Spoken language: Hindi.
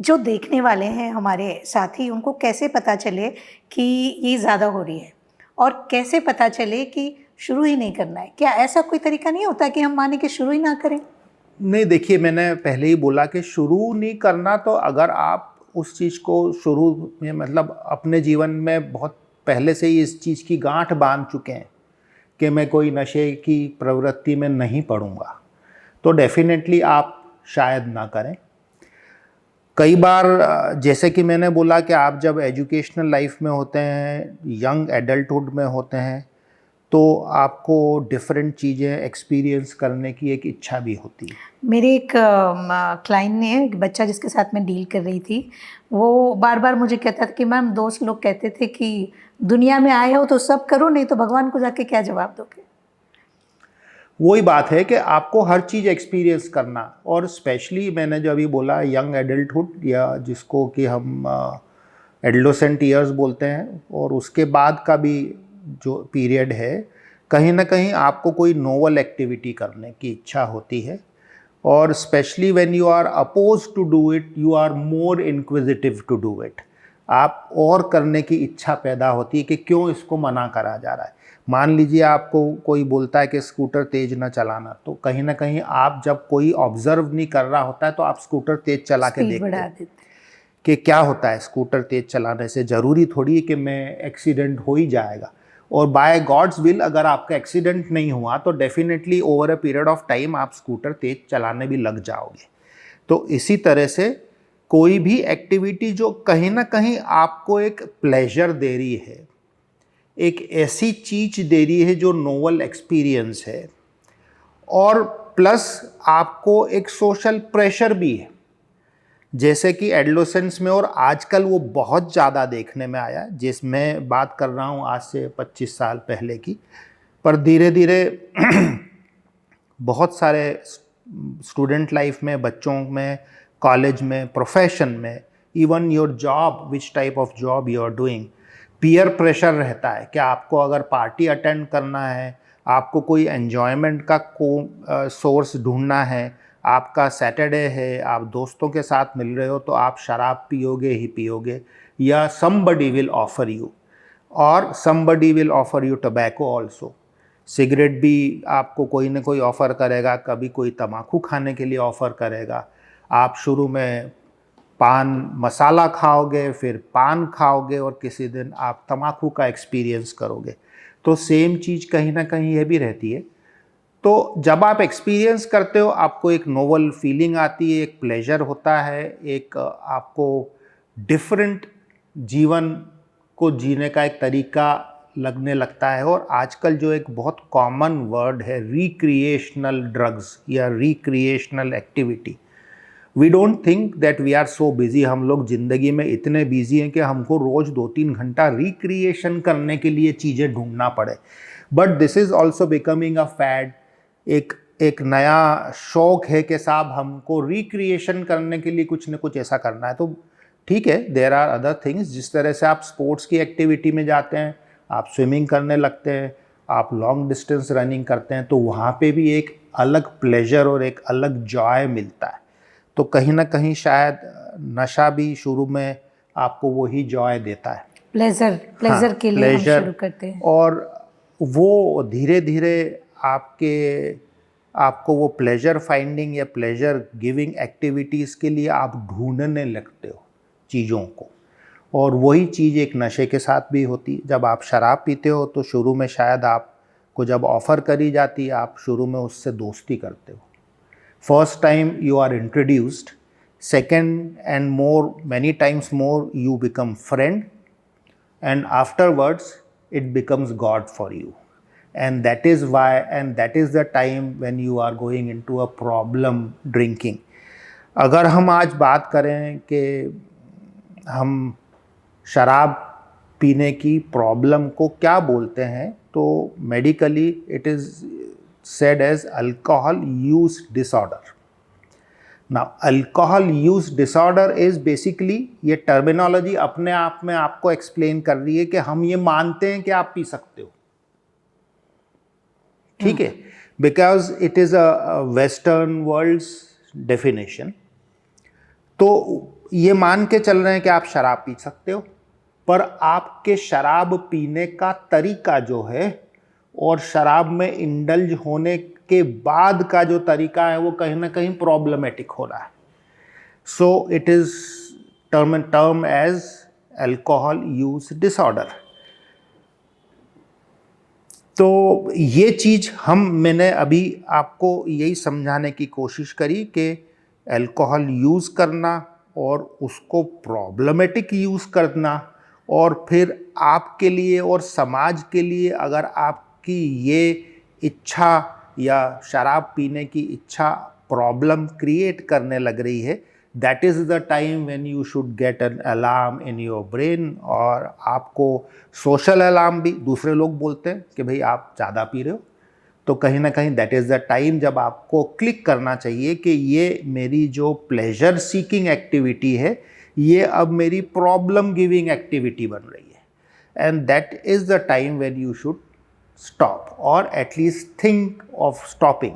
जो देखने वाले हैं हमारे साथी, उनको कैसे पता चले कि ये ज़्यादा हो रही है? और कैसे पता चले कि शुरू ही नहीं करना है? क्या ऐसा कोई तरीका नहीं होता कि हम माने कि शुरू ही ना करें? नहीं, देखिए, मैंने पहले ही बोला कि शुरू नहीं करना। तो अगर आप उस चीज़ को शुरू में मतलब अपने जीवन में बहुत पहले से ही इस चीज़ की गांठ बांध चुके हैं कि मैं कोई नशे की प्रवृत्ति में नहीं पड़ूंगा, तो डेफिनेटली आप शायद ना करें। कई बार जैसे कि मैंने बोला कि आप जब एजुकेशनल लाइफ में होते हैं, यंग एडल्टहुड में होते हैं, तो आपको डिफरेंट चीज़ें एक्सपीरियंस करने की एक इच्छा भी होती है। मेरे एक क्लाइंट ने, एक बच्चा जिसके साथ मैं डील कर रही थी, वो बार-बार मुझे कहता था कि मैम, दोस्त लोग कहते थे कि दुनिया में आए हो तो सब करो, नहीं तो भगवान को जाके क्या जवाब दोगे? वही बात है कि आपको हर चीज़ एक्सपीरियंस करना, और स्पेशली मैंने जो अभी बोला यंग एडल्टहुड, या जिसको कि हम एडोलेसेंट ईयर्स बोलते हैं, और उसके बाद का भी जो पीरियड है, कहीं ना कहीं आपको कोई नोवल एक्टिविटी करने की इच्छा होती है। और specially when you are opposed to do it, you are more inquisitive to do it. आप और करने की इच्छा पैदा होती है कि क्यों इसको मना करा जा रहा है। मान लीजिए आपको कोई बोलता है कि स्कूटर तेज ना चलाना, तो कहीं ना कहीं आप जब कोई ऑब्जर्व नहीं कर रहा होता है तो आप स्कूटर तेज चला के स्पीड देखते बढ़ा हैं देते। कि क्या होता है। स्कूटर तेज चलाने से ज़रूरी थोड़ी है कि मैं एक्सीडेंट हो ही जाएगा। और बाय गॉड्स विल अगर आपका एक्सीडेंट नहीं हुआ तो definitely over a period of time आप स्कूटर तेज चलाने भी लग जाओगे। तो इसी तरह से कोई भी एक्टिविटी जो कहीं ना कहीं आपको एक प्लेजर दे रही है, एक ऐसी चीज़ दे रही है जो नोवल एक्सपीरियंस है, और प्लस आपको एक सोशल प्रेशर भी है, जैसे कि एडोलेसेंस में, और आजकल वो बहुत ज़्यादा देखने में आया, जिसमें बात कर रहा हूँ आज से 25 साल पहले की। पर धीरे धीरे बहुत सारे स्टूडेंट लाइफ में, बच्चों में, कॉलेज में, प्रोफेशन में, even your job, which type of job you are doing, peer pressure रहता है कि आपको अगर पार्टी अटेंड करना है, आपको कोई एन्जॉयमेंट का सोर्स ढूंढना है, आपका सैटरडे है, आप दोस्तों के साथ मिल रहे हो, तो आप शराब पियोगे ही पियोगे, या somebody will offer you, और somebody will offer you tobacco also। Cigarette भी आपको कोई ना कोई ऑफ़र करेगा, कभी कोई तम्बाकू खाने के लिए ऑफ़र करेगा। आप शुरू में पान मसाला खाओगे, फिर पान खाओगे, और किसी दिन आप तम्बाकू का एक्सपीरियंस करोगे। तो सेम चीज़ कहीं ना कहीं ये भी रहती है। तो जब आप एक्सपीरियंस करते हो, आपको एक नोवल फीलिंग आती है, एक प्लेजर होता है, एक आपको डिफरेंट जीवन को जीने का एक तरीका लगने लगता है। और आजकल जो एक बहुत कॉमन वर्ड है, रिक्रिएशनल ड्रग्स या recreational activity, we don't think that we are so busy. हम लोग ज़िंदगी में इतने बिजी हैं कि हमको रोज़ 2-3 घंटा रिक्रिएशन करने के लिए चीज़ें ढूंढना पड़े। But this is also becoming a fad. एक एक नया शौक है कि साहब हमको रिक्रिएशन करने के लिए कुछ न कुछ ऐसा करना है। तो ठीक है, देयर आर अदर थिंग्स। जिस तरह से आप स्पोर्ट्स की एक्टिविटी में जाते हैं, आप स्विमिंग करने लगते हैं, आप लॉन्ग डिस्टेंस रनिंग करते हैं, तो वहाँ पे भी एक अलग प्लेजर और एक अलग जॉय मिलता है। तो कहीं ना कहीं शायद नशा भी शुरू में आपको वही जॉय देता है। प्लेज़र हाँ, प्लेज़र के लिए हम प्लेजर। शुरू करते हैं। और वो धीरे धीरे आपको वो प्लेजर फाइंडिंग या प्लेजर गिविंग एक्टिविटीज़ के लिए आप ढूंढने लगते हो चीज़ों को। और वही चीज़ एक नशे के साथ भी होती है। जब आप शराब पीते हो तो शुरू में शायद आपको जब ऑफ़र करी जाती है, आप शुरू में उससे दोस्ती करते हो। First time you are introduced, second and more, many times more, you become friend, and afterwards it becomes god for you. And that is why, and that is the time when you are going into a problem drinking. अगर हम आज बात करें कि हम शराब पीने की प्रॉब्लम को क्या बोलते हैं, तो medically it is said as alcohol use disorder. Now, alcohol use disorder is basically, ये टर्मिनोलॉजी अपने आप में आपको एक्सप्लेन कर रही है कि हम ये मानते हैं कि आप पी सकते हो, ठीक है, because it is a western world's definition. तो ये मान के चल रहे हैं कि आप शराब पी सकते हो, पर आपके शराब पीने का तरीका जो है और शराब में इंडल्ज होने के बाद का जो तरीका है वो कहीं ना कहीं प्रॉब्लमेटिक हो रहा है. So it is term as alcohol use disorder. तो ये चीज़ मैंने अभी आपको यही समझाने की कोशिश करी कि अल्कोहल यूज़ करना और उसको प्रॉब्लमेटिक यूज़ करना, और फिर आपके लिए और समाज के लिए अगर आपकी ये इच्छा या शराब पीने की इच्छा प्रॉब्लम क्रिएट करने लग रही है, that is the time when you should get an alarm in your brain. और आपको सोशल अलार्म भी दूसरे लोग बोलते हैं कि भाई आप ज़्यादा पी रहे हो, तो कहीं ना कहीं दैट इज़ द टाइम जब आपको क्लिक करना चाहिए कि ये मेरी जो प्लेजर सीकिंग एक्टिविटी है ये अब मेरी प्रॉब्लम गिविंग एक्टिविटी बन रही है. And that is the time when you should stop और एटलीस्ट थिंक ऑफ स्टॉपिंग.